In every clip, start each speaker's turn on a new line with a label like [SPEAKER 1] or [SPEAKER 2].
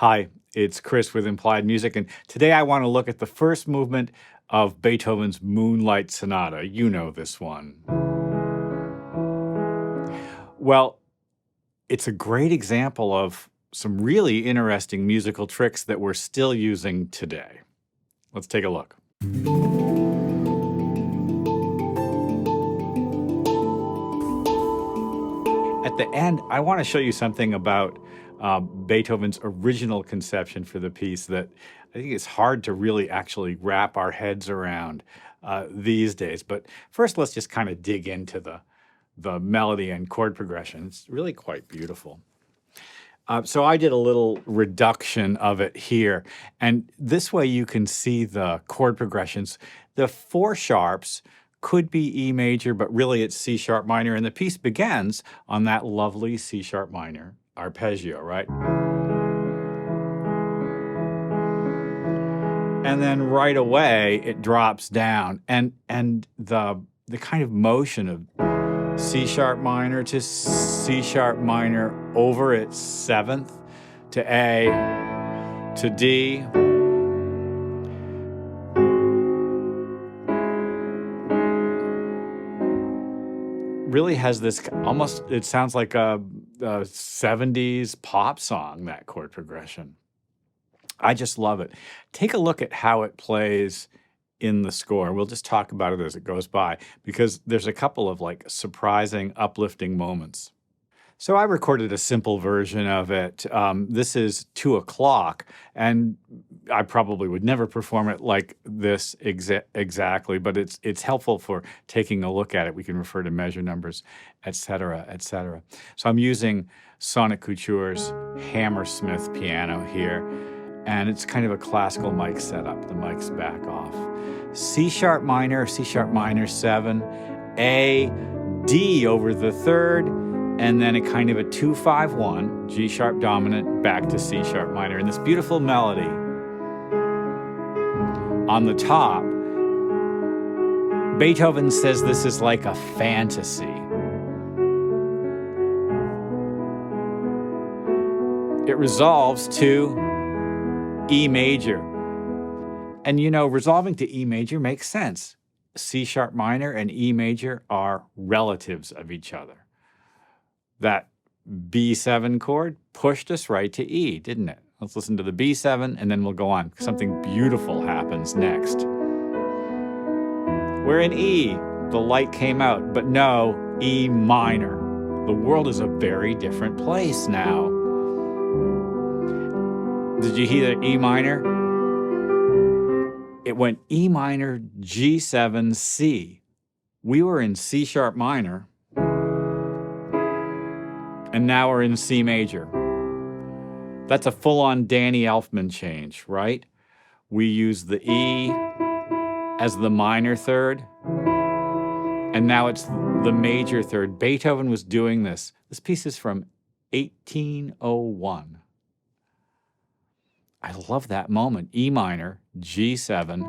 [SPEAKER 1] Hi, it's Chris with Implied Music, and today I want to look at the first movement of Beethoven's Moonlight Sonata. You know this one. Well, it's a great example of some really interesting musical tricks that we're still using today. Let's take a look. At the end, I want to show you something about Beethoven's original conception for the piece that I think it's hard to really actually wrap our heads around these days. But first, let's just kind of dig into the melody and chord progression. It's really quite beautiful. So I did a little reduction of it here, and this way you can see the chord progressions. The four sharps could be E major, but really it's C sharp minor, and the piece begins on that lovely C sharp minor arpeggio, right? And then right away it drops down, and the kind of motion of C sharp minor to C sharp minor over its seventh to A to D. Really has this almost, it sounds like a 70s pop song, that chord progression. I just love it. Take a look at how it plays in the score. We'll just talk about it as it goes by, because there's a couple of like surprising, uplifting moments. So I recorded a simple version of it. This is 2 o'clock, and I probably would never perform it like this exactly, but it's helpful for taking a look at it. We can refer to measure numbers, et cetera, et cetera. So I'm using Sonic Couture's Hammersmith piano here, and it's kind of a classical mic setup. The mic's back off. C sharp minor 7, A, D over the third, and then a kind of a 2-5-1, G sharp dominant, back to C sharp minor. And this beautiful melody on the top, Beethoven says this is like a fantasy. It resolves to E major. And you know, resolving to E major makes sense. C sharp minor and E major are relatives of each other. That B7 chord pushed us right to E, didn't it? Let's listen to the B7 and then we'll go on. Something beautiful happens next. We're in E. The light came out, but no, E minor. The world is a very different place now. Did you hear E minor? It went E minor, G7, C. We were in C sharp minor, and now we're in C major. That's a full-on Danny Elfman change, right? We use the E as the minor third, and now it's the major third. Beethoven was doing this. This piece is from 1801. I love that moment. E minor, G7.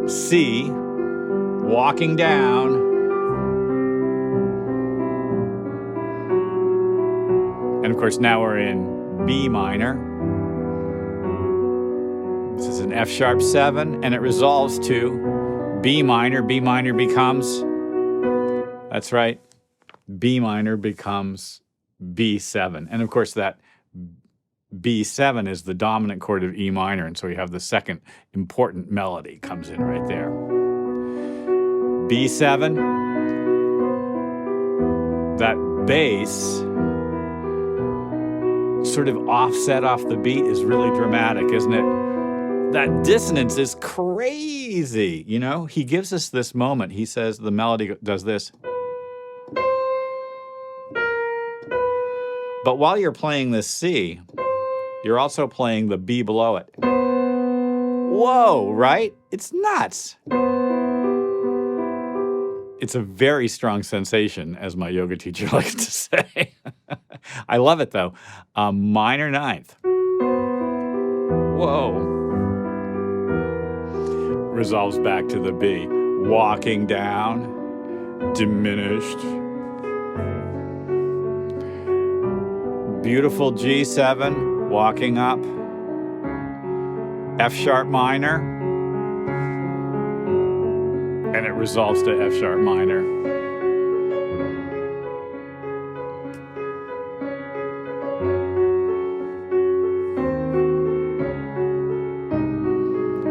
[SPEAKER 1] C, walking down. And of course, now we're in B minor. This is an F sharp 7, and it resolves to B minor. B minor becomes, that's right, B minor becomes B7. And of course, that B7 is the dominant chord of E minor, and so we have the second important melody comes in right there. B7, that bass sort of offset off the beat is really dramatic, isn't it? That dissonance is crazy, you know? He gives us this moment. He says the melody does this. But while you're playing this C, you're also playing the B below it. Whoa, right? It's nuts. It's a very strong sensation, as my yoga teacher likes to say. I love it, though. Minor ninth. Whoa. Resolves back to the B. Walking down, diminished. Beautiful G7, walking up, F sharp minor, and it resolves to F sharp minor.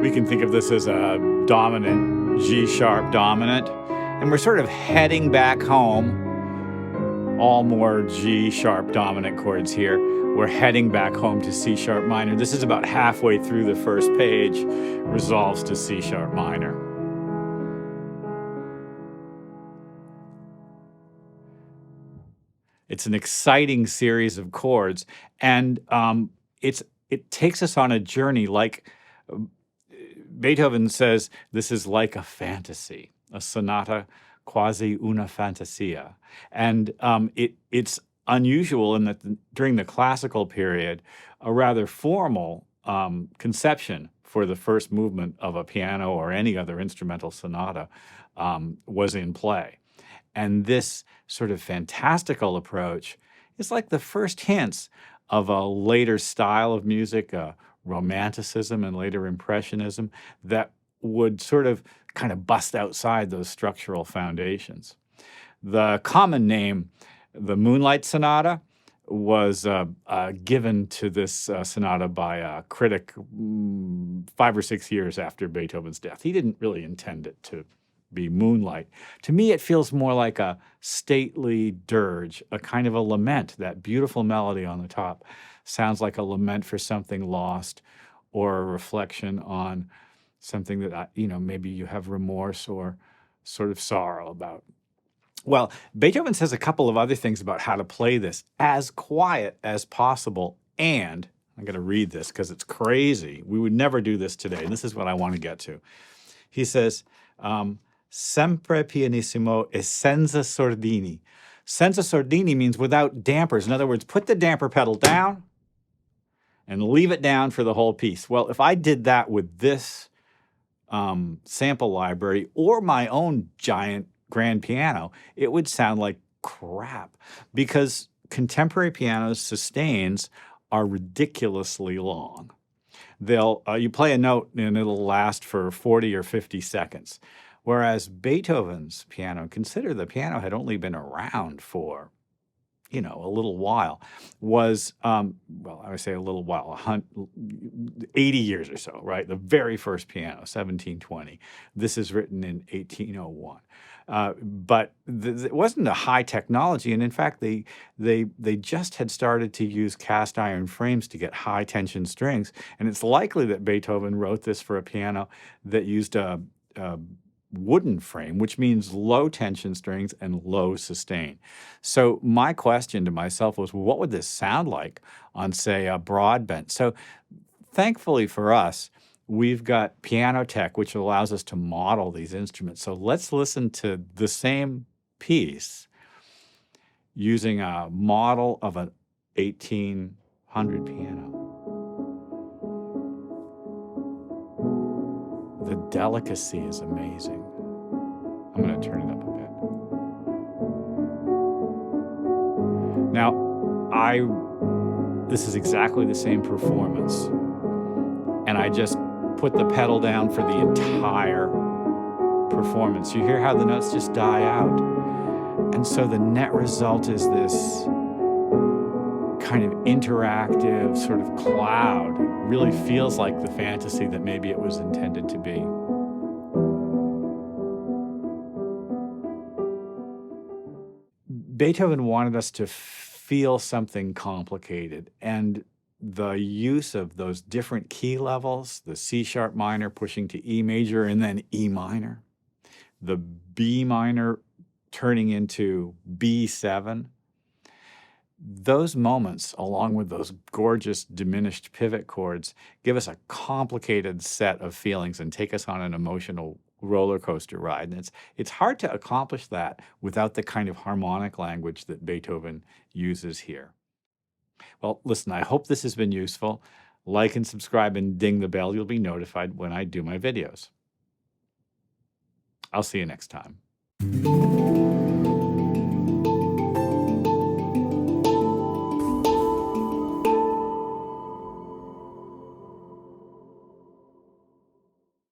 [SPEAKER 1] We can think of this as a dominant, G sharp dominant, and we're sort of heading back home. All more G sharp dominant chords here. We're heading back home to C sharp minor. This is about halfway through the first page, resolves to C sharp minor. It's an exciting series of chords, and it takes us on a journey. Like Beethoven says, this is like a fantasy, a sonata quasi una fantasia. And it's unusual in that during the classical period, a rather formal conception for the first movement of a piano or any other instrumental sonata was in play. And this sort of fantastical approach is like the first hints of a later style of music, Romanticism and later Impressionism, that would sort of kind of bust outside those structural foundations. The common name, the Moonlight Sonata, was given to this sonata by a critic 5 or 6 years after Beethoven's death. He didn't really intend it to be Moonlight. To me, it feels more like a stately dirge, a kind of a lament. That beautiful melody on the top sounds like a lament for something lost, or a reflection on something that, maybe you have remorse or sort of sorrow about. Well, Beethoven says a couple of other things about how to play this as quiet as possible. And I'm going to read this because it's crazy. We would never do this today. And this is what I want to get to. He says, sempre pianissimo e senza sordini. Senza sordini means without dampers. In other words, put the damper pedal down and leave it down for the whole piece. Well, if I did that with this sample library or my own giant grand piano, it would sound like crap, because contemporary pianos' sustains are ridiculously long. You play a note and it'll last for 40 or 50 seconds. Whereas Beethoven's piano, consider the piano had only been around for, a little while, was, I would say a little while, 80 years or so, right? The very first piano, 1720. This is written in 1801. But it wasn't a high technology, and in fact, they just had started to use cast iron frames to get high tension strings, and it's likely that Beethoven wrote this for a piano that used a wooden frame, which means low tension strings and low sustain. So my question to myself was, well, what would this sound like on, say, a broadbent? So thankfully for us, we've got Piano Tech, which allows us to model these instruments. So let's listen to the same piece using a model of an 1800 piano. The delicacy is amazing. I'm going to turn it up a bit. Now, this is exactly the same performance, and I just put the pedal down for the entire performance. You hear how the notes just die out. And so the net result is this kind of interactive sort of cloud. It really feels like the fantasy that maybe it was intended to be. Beethoven wanted us to feel something complicated, and the use of those different key levels, the C sharp minor pushing to E major and then E minor, the B minor turning into B7, those moments, along with those gorgeous diminished pivot chords, give us a complicated set of feelings and take us on an emotional roller coaster ride. And it's hard to accomplish that without the kind of harmonic language that Beethoven uses here. Well, listen, I hope this has been useful. Like and subscribe and ding the bell. You'll be notified when I do my videos. I'll see you next time.